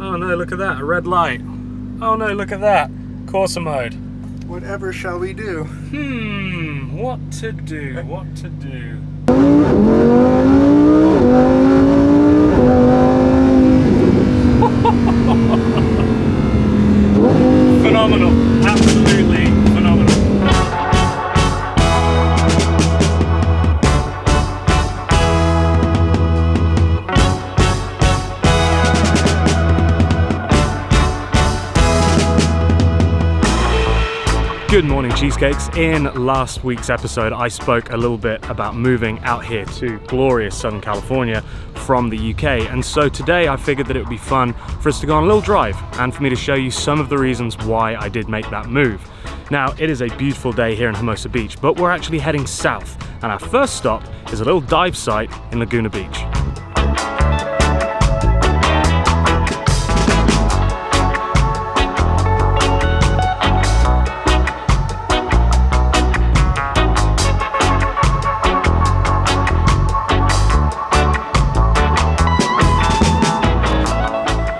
Oh no, look at that, a red light. Oh no, look at that, Corsa mode. Whatever shall we do? What to do, what to do. Phenomenal, absolutely phenomenal. Good morning, cheesecakes. In last week's episode, I spoke a little bit about moving out here to glorious Southern California from the UK. And so today I figured that it would be fun for us to go on a little drive and for me to show you some of the reasons why I did make that move. Now, it is a beautiful day here in Hermosa Beach, but we're actually heading south. And our first stop is a little dive site in Laguna Beach.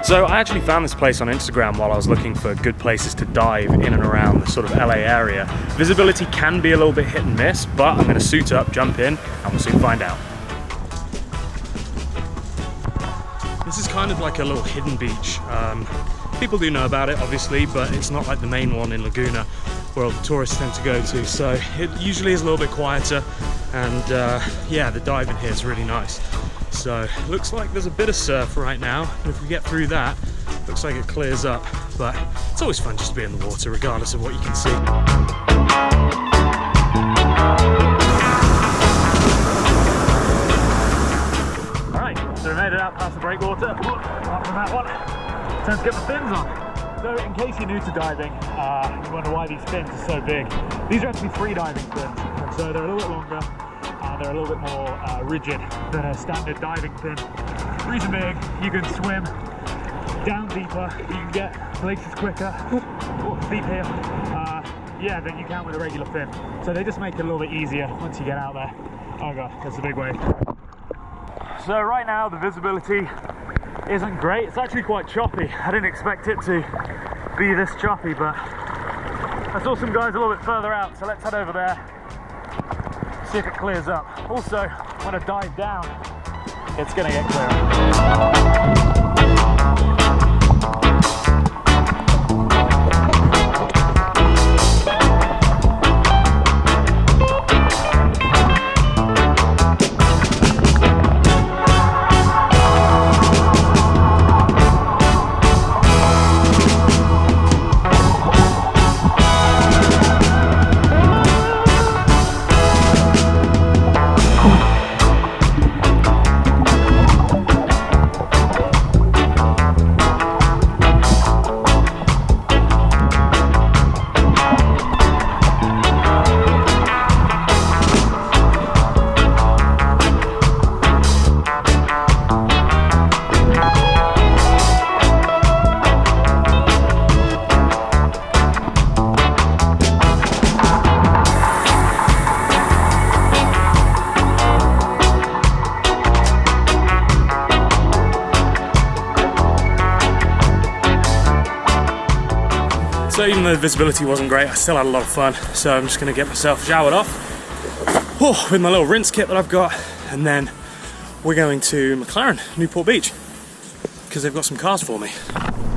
So I actually found this place on Instagram while I was looking for good places to dive in and around the sort of LA area. Visibility can be a little bit hit and miss, but I'm going to suit up, jump in, and we'll soon find out. This is kind of like a little hidden beach. People do know about it, obviously, but it's not like the main one in Laguna where all the tourists tend to go to. So it usually is a little bit quieter, and yeah, the diving here is really nice. So it looks like there's a bit of surf right now, and if we get through that, looks like it clears up. But it's always fun just to be in the water, regardless of what you can see. Alright, so we made it out past the breakwater. Apart from that one, time to get the fins on. So in case you're new to diving, you wonder why these fins are so big. These are actually free diving fins, and so they're a little bit longer. They're a little bit more rigid than a standard diving fin. Reason being, you can swim down deeper, you can get places quicker, deep here, yeah, than you can with a regular fin. So they just make it a little bit easier once you get out there. Oh god, that's a big wave. So right now the visibility isn't great. It's actually quite choppy. I didn't expect it to be this choppy, but I saw some guys a little bit further out, so let's head over there. See if it clears up. Also, when I dive down, it's gonna get clearer. So even though the visibility wasn't great, I still had a lot of fun. So I'm just gonna get myself showered off with my little rinse kit that I've got, and then we're going to McLaren, Newport Beach, because they've got some cars for me.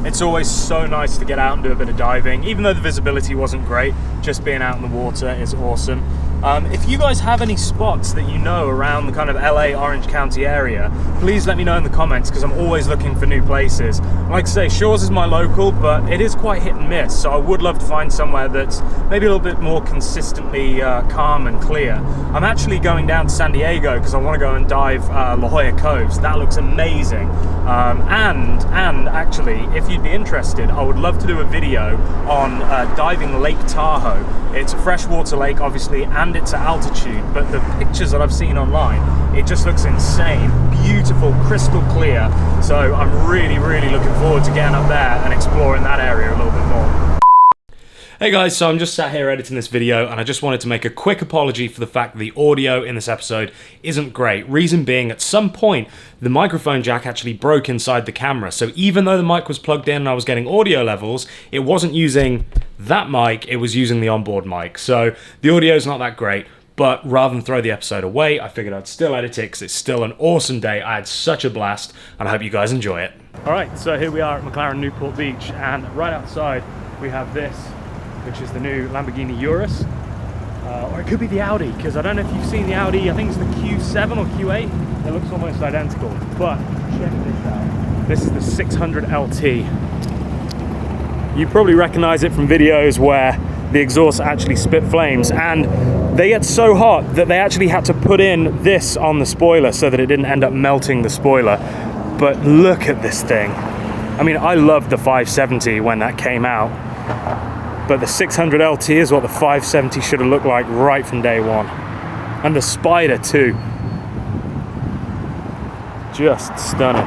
It's always so nice to get out and do a bit of diving. Even though the visibility wasn't great, just being out in the water is awesome. If you guys have any spots that you know around the kind of LA, Orange County area, please let me know in the comments, because I'm always looking for new places. Like I say, Shores is my local, but it is quite hit and miss, so I would love to find somewhere that's maybe a little bit more consistently calm and clear. I'm actually going down to San Diego because I want to go and dive La Jolla Coves. That looks amazing. And actually, if you'd be interested, I would love to do a video on diving Lake Tahoe. It's a freshwater lake, obviously, and it's at altitude, but the pictures that I've seen online, it just looks insane. Beautiful, crystal clear. So I'm really looking forward to getting up there and exploring that area a little bit more. Hey guys, so I'm just sat here editing this video and I just wanted to make a quick apology for the fact that the audio in this episode isn't great. Reason being, at some point, the microphone jack actually broke inside the camera. So even though the mic was plugged in and I was getting audio levels, it wasn't using that mic, it was using the onboard mic. So the audio is not that great, but rather than throw the episode away, I figured I'd still edit it because it's still an awesome day. I had such a blast and I hope you guys enjoy it. All right, so here we are at McLaren Newport Beach and right outside we have this, which is the new Lamborghini Urus, or it could be the Audi, because I don't know if you've seen the Audi. I think it's the Q7 or Q8. It looks almost identical, but check this out. This is the 600 LT. You probably recognize it from videos where the exhaust actually spit flames, and they get so hot that they actually had to put in this on the spoiler so that it didn't end up melting the spoiler. But look at this thing. I mean, I loved the 570 when that came out, but the 600 LT is what the 570 should have looked like right from day one. And the Spider too. Just stunning.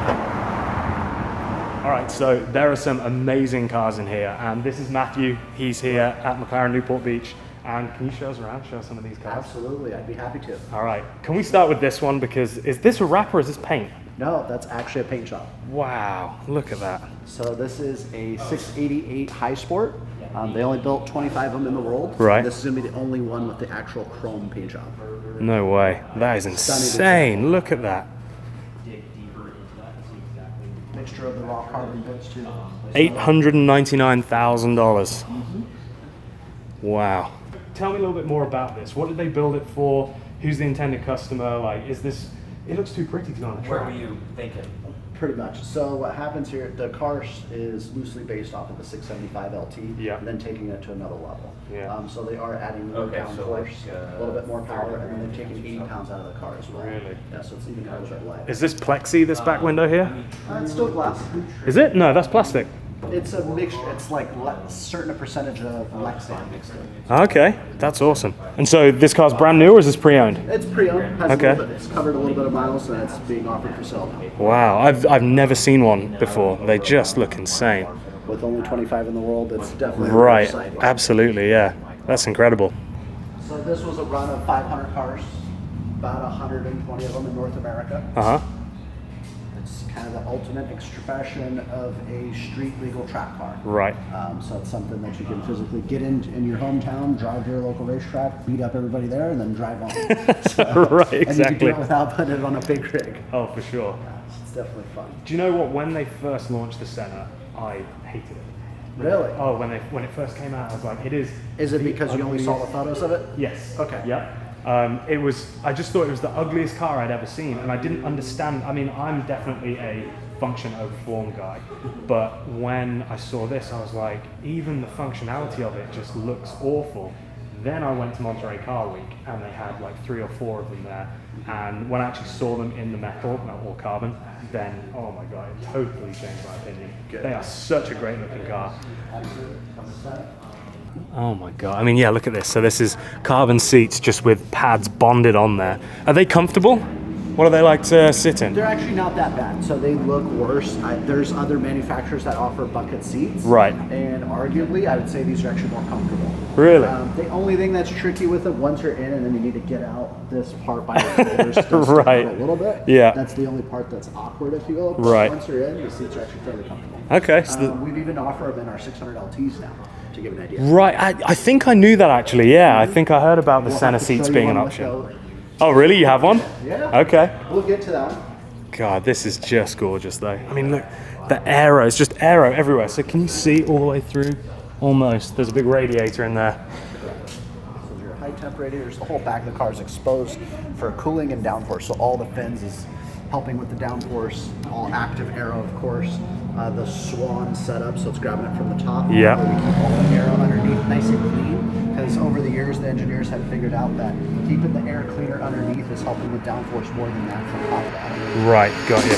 All right, so there are some amazing cars in here, and this is Matthew. He's here at McLaren Newport Beach. And can you show us around, show us some of these cars? Absolutely, I'd be happy to. All right, can we start with this one, because is this a wrap or is this paint? No, that's actually a paint shop. Wow, look at that. So this is a 688 High Sport. They only built 25 of them in the world. Right. This is going to be the only one with the actual chrome paint job. No way, that is insane. Look at that. Mixture of the raw carbon bits too. $899,000. Wow. Tell me a little bit more about this. What did they build it for? Who's the intended customer? Like, is this... It looks too pretty to go on a track. Where were you thinking? Pretty much. So what happens here, the car is loosely based off of the 675 LT, Yeah. and then taking it to another level. Yeah. So they are adding more Okay, so downforce, like, a little bit more power, and then they've taken 80 pounds out of the car as well. Really? Yeah, so it's even a little bit light. Is this plexi, this back window here? It's still glass. Is it? No, that's plastic. It's a mixture. It's like a certain percentage of Lexan mixed in. Okay, that's awesome. And so this car's brand new or is this pre-owned? It's pre-owned. Has Okay. a little bit, it's covered a little bit of miles, and it's being offered for sale now. Wow, I've never seen one before. They just look insane. With only 25 in the world, it's definitely Right, exciting. absolutely, yeah. That's incredible. So this was a run of 500 cars, about 120 of them in North America. Uh-huh. It's kind of the ultimate expression of a street legal track car. Right. So it's something that you can physically get in your hometown, drive to your local racetrack, beat up everybody there, and then drive on. Right, And you can do exactly. it without putting it on a big rig. Oh, for sure. It's definitely fun. Do you know what? When they first launched the Senna, I hated it. Really? Oh, when it first came out, I was like, it is. Is it because you only saw the photos of it? Yes. Okay. Yeah. It was. I just thought it was the ugliest car I'd ever seen, and I didn't understand. I mean, I'm definitely a function over form guy, but when I saw this, I was like, even the functionality of it just looks awful. Then I went to Monterey Car Week, and they had like 3 or 4 of them there. And when I actually saw them in the metal or carbon, then oh my god, it totally changed my opinion. Good. They are such a great looking car. Oh my god, I mean, yeah, look at this. So this is carbon seats just with pads bonded on there. Are they comfortable? What are they like to sit in? They're actually not that bad. So they look worse. There's other manufacturers that offer bucket seats. Right. And arguably, I would say these are actually more comfortable. Really? The only thing that's tricky with it, once you're in and then you need to get out, this part by your shoulders does stick Right. out a little bit. Yeah. That's the only part that's awkward, if you will. But Right. once you're in, the seats are actually fairly comfortable. Okay. So We've even offered them in our 600 LTs now, to give you an idea. right, I think I knew that actually, yeah. I think I heard about the We'll Senna have to show seats you being an one with option. Oh really, you have one? Yeah. Okay. We'll get to that one. God, this is just gorgeous though. I mean look, the aero, it's just aero everywhere. So can you see all the way through? Almost. There's a big radiator in there. So your high temp radiators, the whole back of the car is exposed for cooling and downforce. So all the fins is helping with the downforce, all active aero, of course. The Swan setup, so it's grabbing it from the top. Yeah. Where we keep all the aero underneath nice and clean. Because over the years, the engineers have figured out that keeping the air cleaner underneath is helping with downforce more than the actual top of the underneath. Right, got you.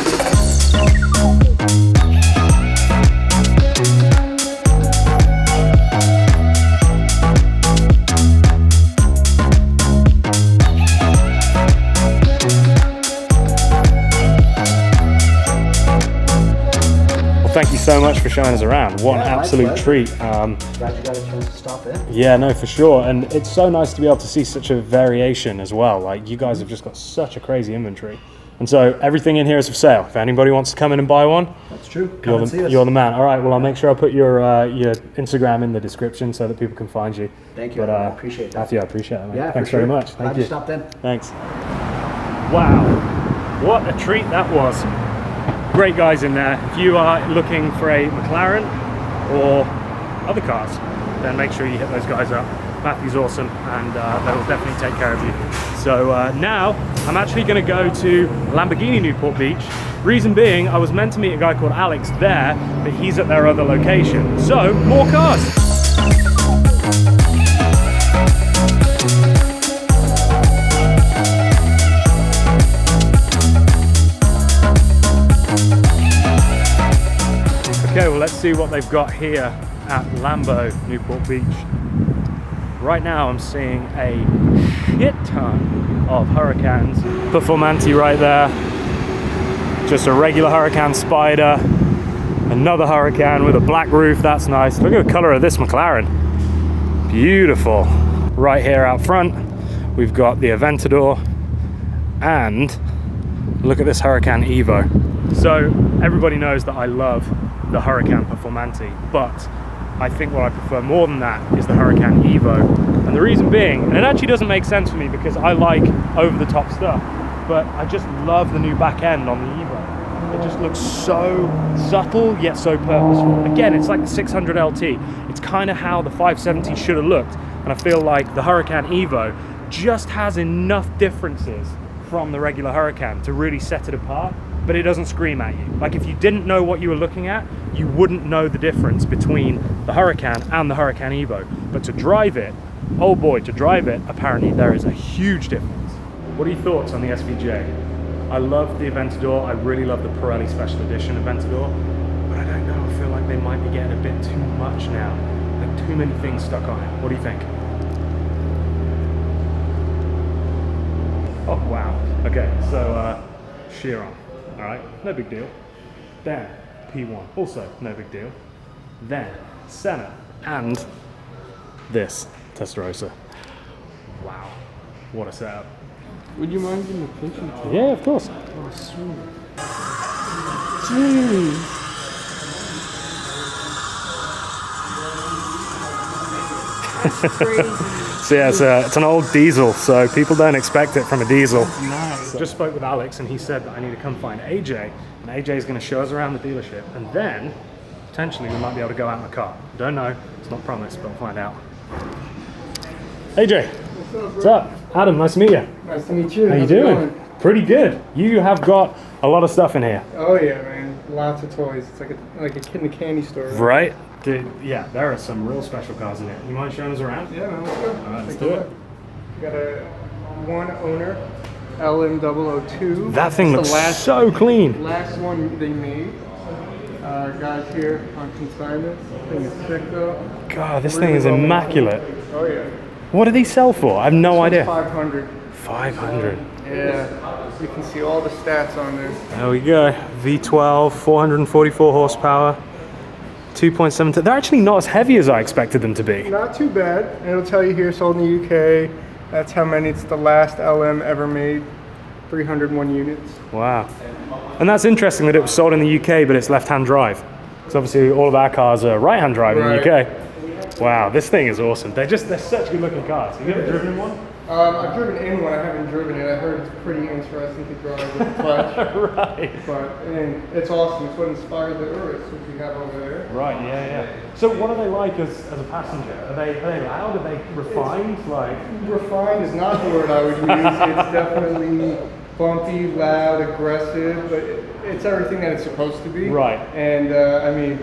Thank thank you so much for showing us around. What an absolute treat. Glad you got a chance to stop in. Yeah, no, for sure. And it's so nice to be able to see such a variation as well. Like, you guys have just got such a crazy inventory. And so everything in here is for sale. If anybody wants to come in and buy one, that's true. Come and see us. You're the man. All right, well, I'll make sure I put your Instagram in the description so that people can find you. Thank you. I appreciate that. Matthew, I appreciate it, man. Yeah, thanks very much. Glad you stopped in. Thanks. Wow, what a treat that was. Great guys in there. If you are looking for a McLaren or other cars, then make sure you hit those guys up. Matthew's awesome, and they will definitely take care of you. So now I'm actually going to go to Lamborghini Newport Beach. Reason being, I was meant to meet a guy called Alex there, but he's at their other location. So more cars. Okay, well, let's see what they've got here at Lambo Newport Beach. Right now I'm seeing a shit ton of Huracans. Performanti right there. Just a regular Huracan Spider. Another Huracan with a black roof, that's nice. Look at the color of this McLaren. Beautiful. Right here out front, we've got the Aventador. And look at this Huracan Evo. So everybody knows that I love the Huracan Performanti, but I think what I prefer more than that is the Huracan Evo. And the reason being, and it actually doesn't make sense for me because I like over-the-top stuff, but I just love the new back end on the Evo. It just looks so subtle, yet so purposeful. Again, it's like the 600 LT. It's kind of how the 570 should have looked. And I feel like the Huracan Evo just has enough differences from the regular Huracan to really set it apart, but it doesn't scream at you. Like, if you didn't know what you were looking at, you wouldn't know the difference between the Huracan and the Huracan Evo. But to drive it, oh boy, to drive it, apparently there is a huge difference. What are your thoughts on the SVJ? I love the Aventador. I really love the Pirelli Special Edition Aventador, but I don't know, I feel like they might be getting a bit too much now. Like, too many things stuck on it. What do you think? Oh, wow. Okay, so Chiron. All right, no big deal. Then P1, also no big deal. Then Senna, and this Testarossa. Wow, what a setup. Would you mind giving a picture? Yeah, of course. Oh, sweet. Jeez. That's crazy. So yeah, it's an old diesel, so people don't expect it from a diesel. Nice. Just spoke with Alex and he said that I need to come find AJ, and AJ is going to show us around the dealership, and then potentially we might be able to go out in the car. Don't know, it's not promised, but we'll find out. AJ, what's up? Adam, nice to meet you. Nice to meet you. How you doing? Pretty good. You have got a lot of stuff in here. Oh yeah, man. Lots of toys. It's like a kid in a candy store. Right? Dude, yeah, there are some real special cars in here. You mind showing us around? Yeah, man. Let's go. All right, let's Take do a it. look. We got a one owner LM002. That thing It's looks so clean. Last one they made. Guys here on consignment. This thing is sick though. God, this Really thing is well immaculate. made. Oh yeah. What do these sell for? I have no idea. 500. 500. Yeah. You can see all the stats on there. There we go. V12, 444 horsepower, 2.7. They're actually not as heavy as I expected them to be. Not too bad. And it'll tell you here, sold in the UK. That's how many. It's the last LM ever made. 301 units. Wow. And that's interesting that it was sold in the UK, but it's left-hand drive. Because obviously all of our cars are right-hand drive in the UK. Wow, this thing is awesome. They're such good-looking cars. Have you ever driven in one? I've driven in one. I haven't driven it. I heard it's pretty interesting to drive with the clutch. Right. But and it's awesome. It's what inspired the Urus, which we have over there. Right, yeah. So what are they like as a passenger? Are they loud? Are they refined? Like, refined is not the word I would use. It's definitely bumpy, loud, aggressive, but it's everything that it's supposed to be. Right. And I mean,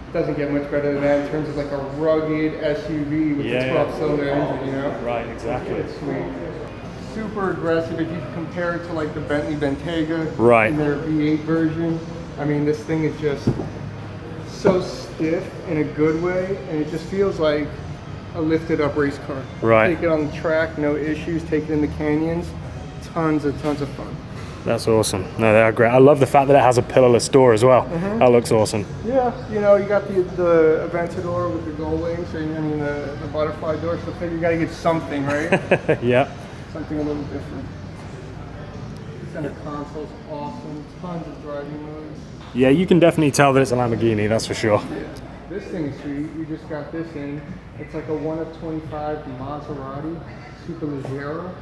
it doesn't get much better than that in terms of like a rugged SUV with a 12-cylinder engine, you know? Right, exactly. It's sweet. Super aggressive. If you compare it to like the Bentley Bentayga in their V8 version, I mean, this thing is just so stiff in a good way, and it just feels like a lifted up race car. Right. Take it on the track, no issues. Take it in the canyons, tons of fun. That's awesome. No, they are great. I love the fact that it has a pillarless door as well. That looks awesome. Yeah, you know, you got the Aventador with the gold wings, so the butterfly door, so I think you gotta get something, right? Yeah. Something a little different. The center console's awesome, tons of driving modes. Yeah, you can definitely tell that it's a Lamborghini, that's for sure. Yeah. This thing is sweet. We just got this in. It's like a 1 of 25 Maserati Super Leggero.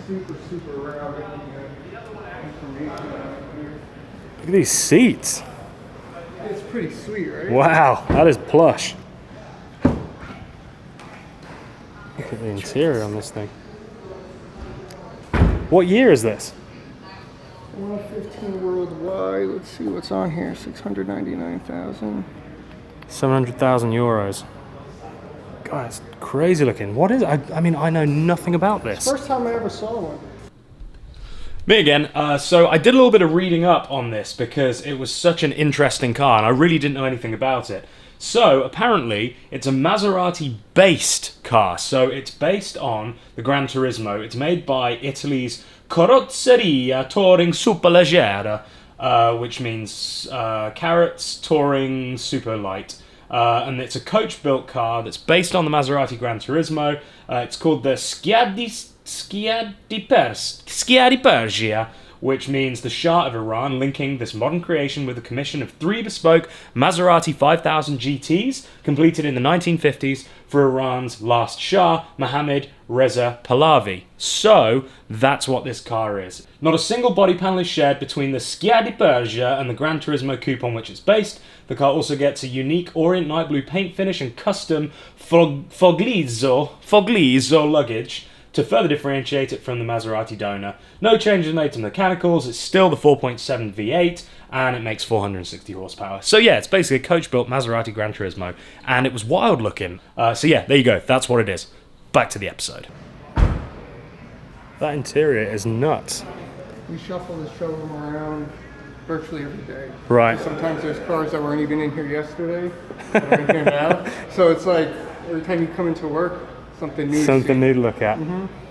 Super rare. Information here. Look at these seats. It's pretty sweet, right? Wow, that is plush. Look at the interior on this thing. What year is this? 115 worldwide. Let's see what's on here. 699,000. 700,000 euros. God, it's crazy looking. What is it? I mean, I know nothing about this. First time I ever saw one. Me again. So I did a little bit of reading up on this because it was such an interesting car and I really didn't know anything about it. So apparently it's a Maserati-based car. So it's based on the Gran Turismo. It's made by Italy's Carrozzeria Touring Superleggera, which means carrots touring super light. And it's a coach-built car that's based on the Maserati Gran Turismo. It's called the Scia di Persia, which means the Shah of Iran, linking this modern creation with the commission of 3 bespoke Maserati 5000 GTs, completed in the 1950s for Iran's last Shah, Mohammad Reza Pahlavi. So, that's what this car is. Not a single body panel is shared between the Scia di Persia and the Gran Turismo coupe on which it's based. The car also gets a unique Orient Night Blue paint finish and custom Foglizzo luggage to further differentiate it from the Maserati donor. No changes made to mechanicals, it's still the 4.7 V8, and it makes 460 horsepower. So yeah, it's basically a coach-built Maserati Gran Turismo, and it was wild looking. So yeah, there you go, that's what it is. Back to the episode. That interior is nuts. We shuffle the showroom around virtually every day. Right. Sometimes there's cars that weren't even in here yesterday, that are in here now. So it's like, every time you come into work, something new. Something new to look at.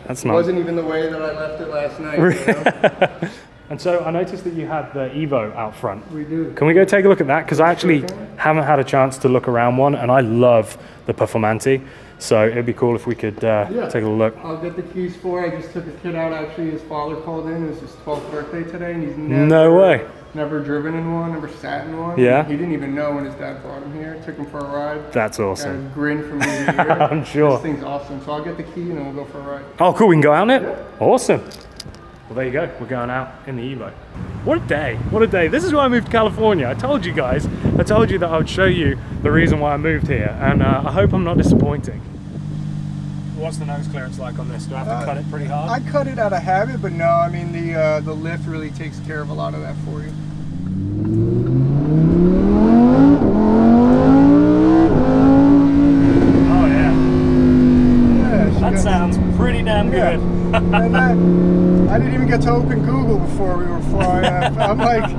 That's nice. It wasn't even the way that I left it last night. You know? And so I noticed that you had the Evo out front. We do. Can we go take a look at that? Because I actually haven't had a chance to look around one, and I love the Performante. So it'd be cool if we could take a look. I'll get the keys for it. I just took a kid out. Actually, his father called in. It was his 12th birthday today, and he's never driven in one, never sat in one. Yeah. He didn't even know when his dad brought him here. Took him for a ride. That's awesome. Got a grin from ear to ear. I'm sure. This thing's awesome. So I'll get the key and then we'll go for a ride. Oh, cool. We can go out in it? Yeah. Awesome. Well, there you go. We're going out in the Evo. What a day. What a day. This is why I moved to California. I told you guys. I told you that I would show you the reason why I moved here. And I hope I'm not disappointing. What's the nose clearance like on this? Do I have to cut it pretty hard? I cut it out of habit, but no, I mean the lift really takes care of a lot of that for you. Oh yeah. Yeah, that sounds pretty damn good. And I didn't even get to open Google before we were flying. I'm like,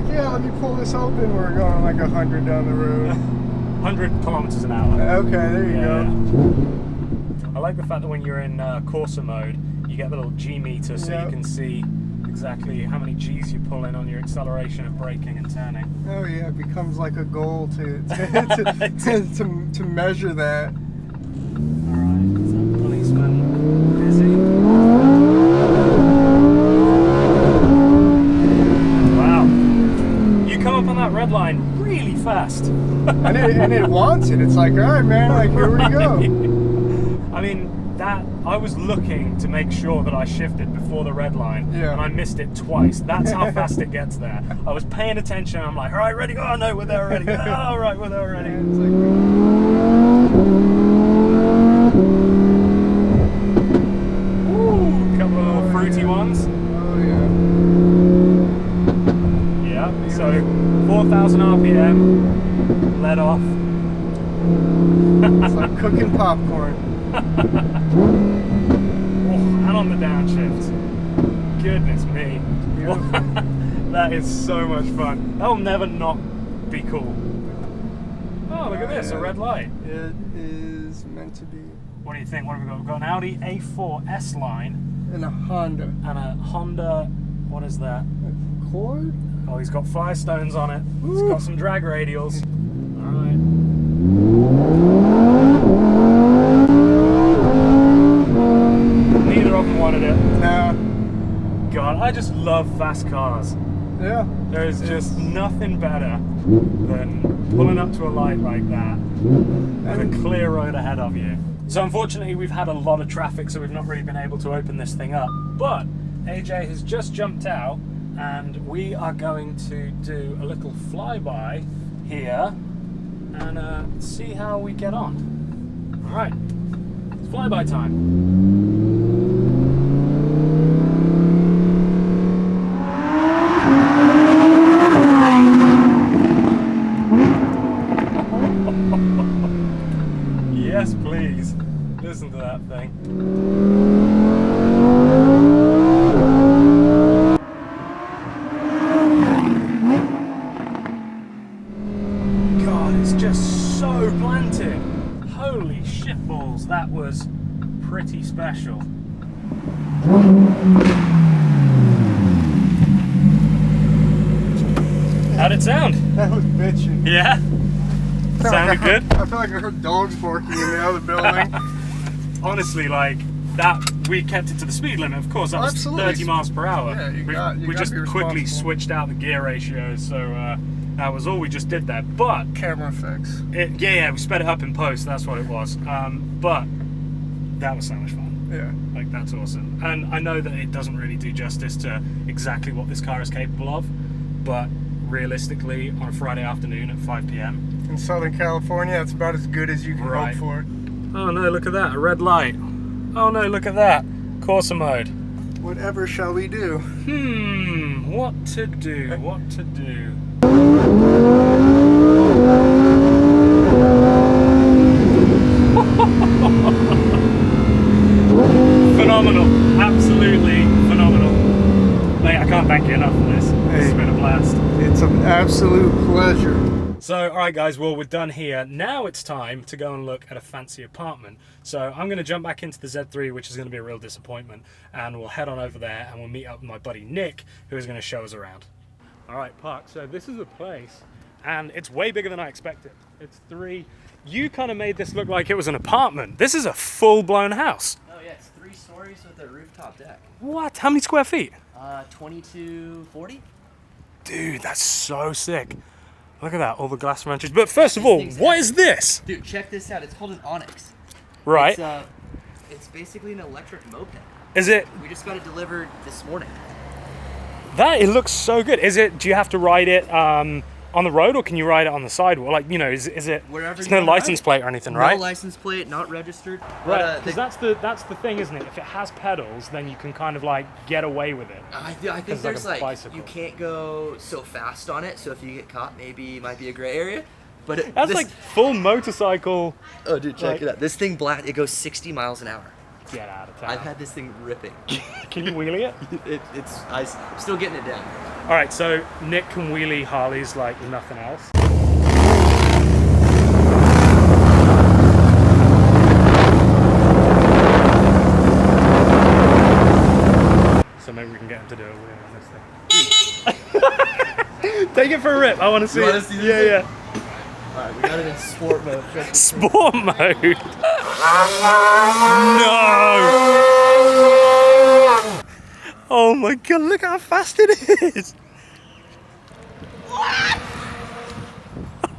yeah, let me pull this open. We're going like 100 down the road. 100 kilometers an hour. Okay, there you go. I like the fact that when you're in Corsa mode, you get the little G meter so you can see exactly how many G's you pull in on your acceleration of braking and turning. Oh yeah, it becomes like a goal to measure that. Alright, is that policeman busy? Wow. You come up on that red line really fast. and it wants it. It's like, alright man, like here we go. I mean, I was looking to make sure that I shifted before the red line, and I missed it twice. That's how fast it gets there. I was paying attention, I'm like, all right, ready, go. Oh no, we're there already. All right, we're there already. It's like, ooh, couple of little fruity ones. oh yeah. Yeah, so 4,000 RPM, let off. It's like cooking popcorn. And on the downshift. Goodness me. That is so much fun. That'll never not be cool. Oh, look at this, a red light. It is meant to be. What do you think? What have we got? We've got an Audi A4 S-Line. And a Honda. And a Honda What is that? A cord? Oh, he's got Firestones on it. Ooh. He's got some drag radials. Alright. Neither of them wanted it. Nah. God, I just love fast cars. Yeah. There is just nothing better than pulling up to a light like that with a clear road ahead of you. So unfortunately we've had a lot of traffic, so we've not really been able to open this thing up. But AJ has just jumped out and we are going to do a little flyby here and see how we get on. All right, it's flyby time. Yes, please. Listen to that thing. God, it's just so planted. Holy shitballs, that was pretty special. How'd it sound? That was bitchin'. Yeah? Sounded good? I feel like I heard dogs barking in the other building. Honestly, like, that, we kept it to the speed limit, of course, that was Absolutely. 30 miles per hour. Yeah, we just quickly switched out the gear ratios, so that was all we just did there. But camera fix. Yeah, we sped it up in post, that's what it was. But that was so much fun. Yeah. Like, that's awesome. And I know that it doesn't really do justice to exactly what this car is capable of, but realistically, on a Friday afternoon at 5 p.m. in Southern California, it's about as good as you can hope for. Oh no, look at that, a red light. Oh no, look at that, Corsa mode. Whatever shall we do? What to do, what to do. Phenomenal, absolutely phenomenal. Mate, I can't thank you enough for this. This has been a blast. It's an absolute pleasure. So, alright guys, well we're done here. Now it's time to go and look at a fancy apartment. So I'm going to jump back into the Z3, which is going to be a real disappointment, and we'll head on over there and we'll meet up with my buddy Nick, who is going to show us around. Alright Park, so this is a place, and it's way bigger than I expected. It's you kind of made this look like it was an apartment. This is a full-blown house. Oh yeah, it's 3 stories with a rooftop deck. What? How many square feet? 2240. Dude, that's so sick. Look at that, all the glass dimensions. But first of all, what is this? Dude, check this out. It's called an Onyx. Right. It's basically an electric moped. Is it? We just got it delivered this morning. It looks so good. Is it, do you have to ride it on the road, or can you ride it on the sidewalk? Like, you know, is it, wherever there's no license plate or anything, right? No license plate, not registered. Right, because that's the thing, isn't it? If it has pedals, then you can kind of like get away with it. I think there's like like you can't go so fast on it, so if you get caught, maybe it might be a gray area. But that's like full motorcycle. Oh, dude, check it out. This thing it goes 60 miles an hour. Get out of town. I've had this thing ripping. Can you wheelie it? I'm still getting it down. All right, so Nick can wheelie Harleys like nothing else. So maybe we can get him to do a wheel on this thing. Take it for a rip. I want to see it. Want to see this? Yeah. All right, we got it in sport mode. Sport mode? No! Oh my god, look how fast it is! What?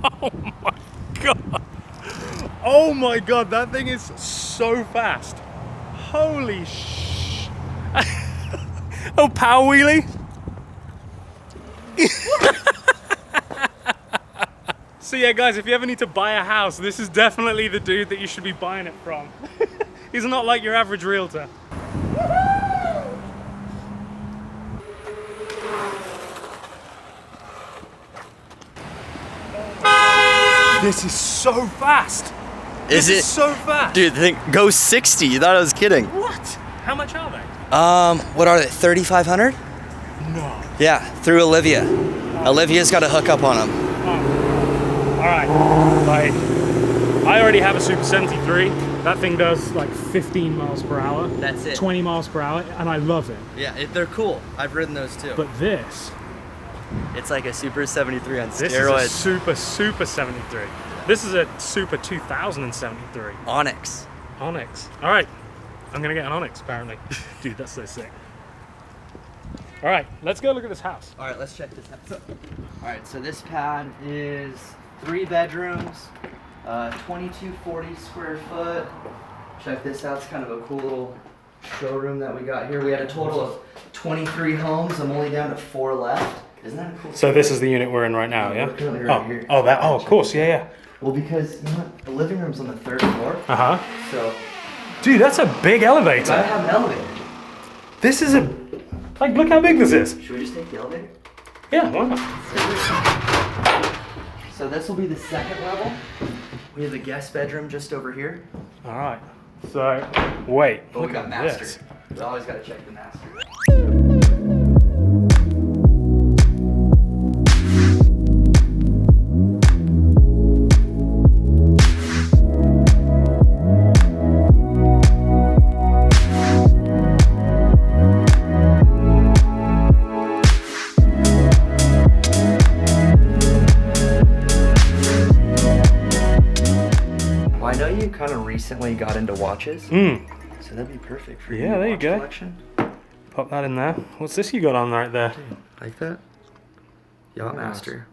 Oh my god! Oh my god, that thing is so fast! Holy sh! Oh, power wheelie! So yeah guys, if you ever need to buy a house, this is definitely the dude that you should be buying it from. He's not like your average realtor. This is so fast. This is so fast. Dude, the thing goes 60. You thought I was kidding. What? How much are they? What are they? 3,500? No. Yeah, through Olivia. Olivia's got a hookup on them. Oh. All right. Like, I already have a Super 73. That thing does like 15 miles per hour. That's it. 20 miles per hour, and I love it. Yeah, they're cool. I've ridden those too. But this, it's like a Super 73 on this steroids. is a Super 73. This is a Super 2073. Onyx. Onyx. All right, I'm gonna get an Onyx apparently. Dude, that's so sick. All right, let's go look at this house. All right, let's check this out. All right, so this pad is 3 bedrooms, 2240 square foot. Check this out. It's kind of a cool little showroom that we got here. We had a total of 23 homes. I'm only down to 4 left. Isn't that a cool? So this is the unit we're in right now, yeah? We're currently right here. Oh, that. Oh, of course, yeah, yeah. Well, because you know what? The living room's on the 3rd floor. Uh huh. So. Dude, that's a big elevator. Gotta have an elevator. This is a. Like, look how big this is. Should we just take the elevator? Yeah, why not? So this will be the 2nd level. We have the guest bedroom just over here. All right. So, wait. But we look got at master. this. We always gotta check the master. Kind of recently got into watches, so that'd be perfect for you. Yeah, there you go. Collection. Pop that in there. What's this you got on right there? Like that? Yachtmaster.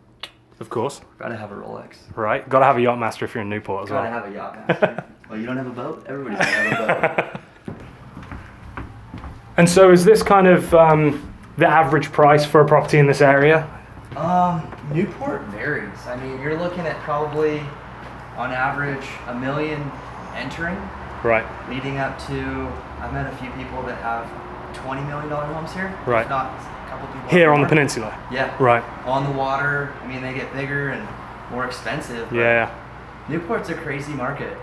Of course. Gotta have a Rolex. Right. Gotta have a Yachtmaster if you're in Newport as well. Gotta have a Yachtmaster. Well, you don't have a boat? Everybody's gotta have a boat. And so is this kind of the average price for a property in this area? Newport varies. I mean, you're looking at probably on average $1 million entering. Right. Leading up to, I've met a few people that have $20 million homes here. Right. If not a couple people Here on the more. peninsula? Yeah. Right. On the water. I mean, they get bigger and more expensive. Yeah. Newport's a crazy market,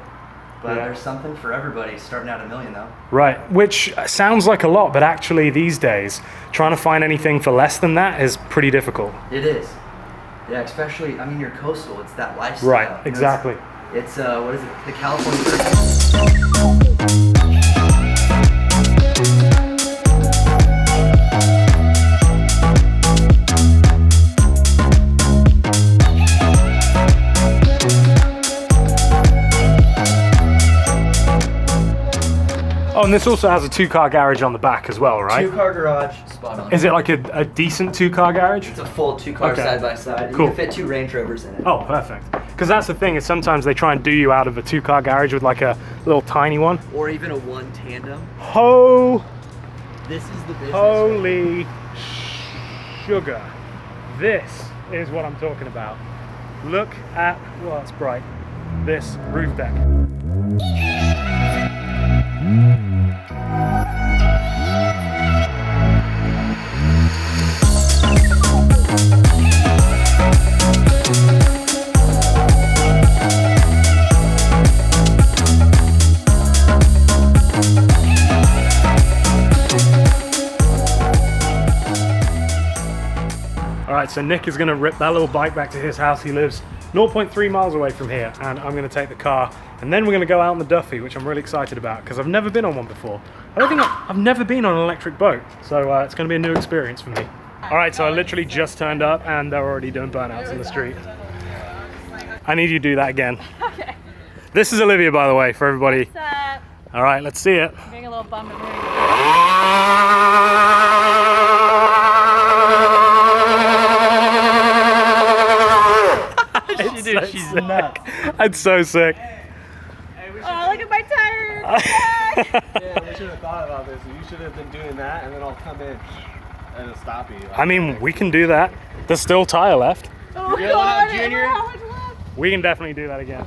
but Yeah. there's something for everybody. Starting at $1 million though. Right. Which sounds like a lot, but actually these days, trying to find anything for less than that is pretty difficult. It is. Yeah, especially, I mean, you're coastal. It's that lifestyle. Right. Exactly. It's what is it? The California. Oh, and this also has a 2-car garage on the back as well, right? 2-car garage, spot on. Is it like a decent 2-car garage? It's a full 2-car Okay. side by side. You Cool. can fit 2 Range Rovers in it. Oh, perfect. Because that's the thing, is sometimes they try and do you out of a 2-car garage with like a little tiny one. Or even a 1 tandem. This is the business. Holy sugar. This is what I'm talking about. Look at, well, it's bright, this roof deck. Alright, so Nick is going to rip that little bike back to his house. He lives 0.3 miles away from here, and I'm going to take the car, and then we're going to go out in the Duffy, which I'm really excited about, because I've never been on one before. I don't think I've never been on an electric boat, so it's going to be a new experience for me. Alright, so I literally just turned up, and they're already doing burnouts in the street. I need you to do that again. Okay. This is Olivia, by the way, for everybody. What's up? Alright, let's see it. I'm getting a little bummed. I'm gonna She's nuts. It's so sick. Oh, look at my tires! Yeah, we should have thought about this. You should have been doing that, and then I'll come in and it'll stop you. I mean, we can do that. There's still tire left. Oh Yeah, god, Junior? how much left? We can definitely do that again.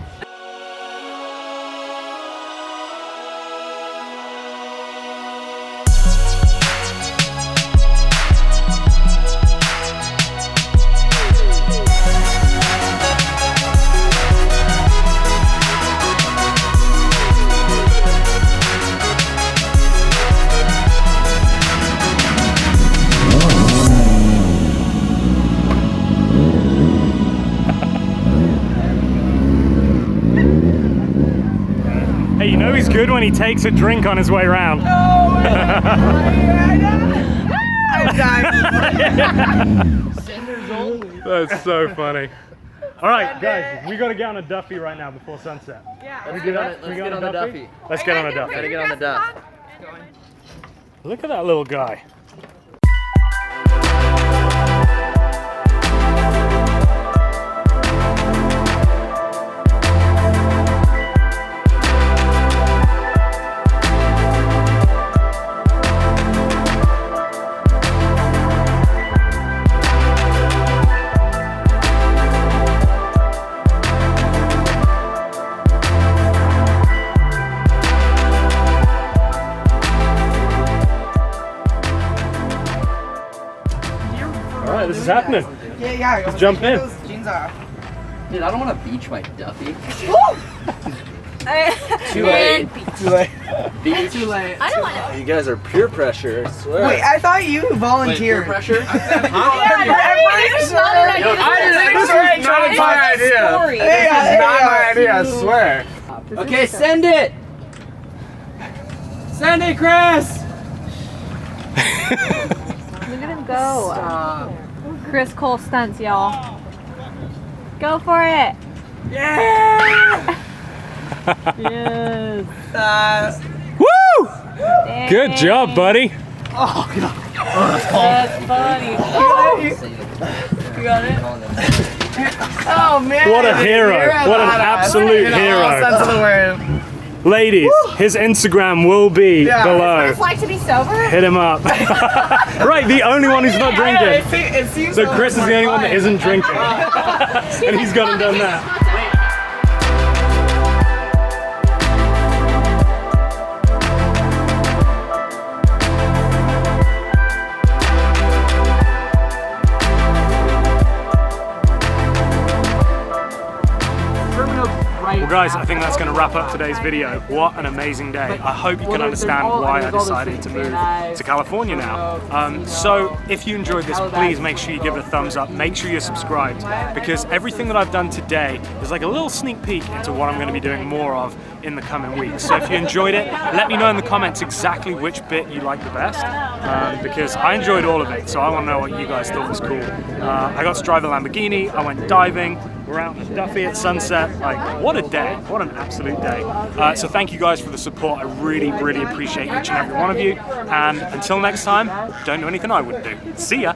know he's good when he takes a drink on his way around. I'm dying. Senders only. That's so funny. All right, guys, we gotta get on a Duffy right now before sunset. Yeah. Let's get on the Duffy. Let's get on a Duffy. Gotta get on the Duff. Look at that little guy. This is happening. Yeah. Let's jump in. Those jeans off. Dude, I don't want to beach my Duffy. Too late. Too late. Too late. I don't want You guys are peer pressure, I swear. Wait, I thought you volunteered. Peer pressure? This is not an idea. This is not my idea. This is not my idea, I swear. Okay, send it! Send it, Chris! Look at him go. Stop. Chris Cole stunts, y'all. Go for it. Yeah! Yes. Woo! Dang. Good job, buddy. That's funny. You got it? Oh man. What a hero. What an absolute hero. Sense of the word. Ladies, his Instagram will be below. It's like to be sober? Hit him up. Right, the only one who's not drinking. It seems So Chris is the only one that isn't drinking. And he's gone and done that. Well guys, I think that's going to wrap up today's video. What an amazing day. I hope you can understand why I decided to move to California now. So if you enjoyed this, please make sure you give it a thumbs up. Make sure you're subscribed, because everything that I've done today is like a little sneak peek into what I'm going to be doing more of in the coming weeks. So if you enjoyed it, let me know in the comments exactly which bit you liked the best, because I enjoyed all of it, so I want to know what you guys thought was cool. I got to drive a Lamborghini, I went diving, we're out in the Duffy at sunset. Like, what a day, what an absolute day. So thank you guys for the support. I really, really appreciate each and every one of you. And until next time, don't do anything I wouldn't do. See ya.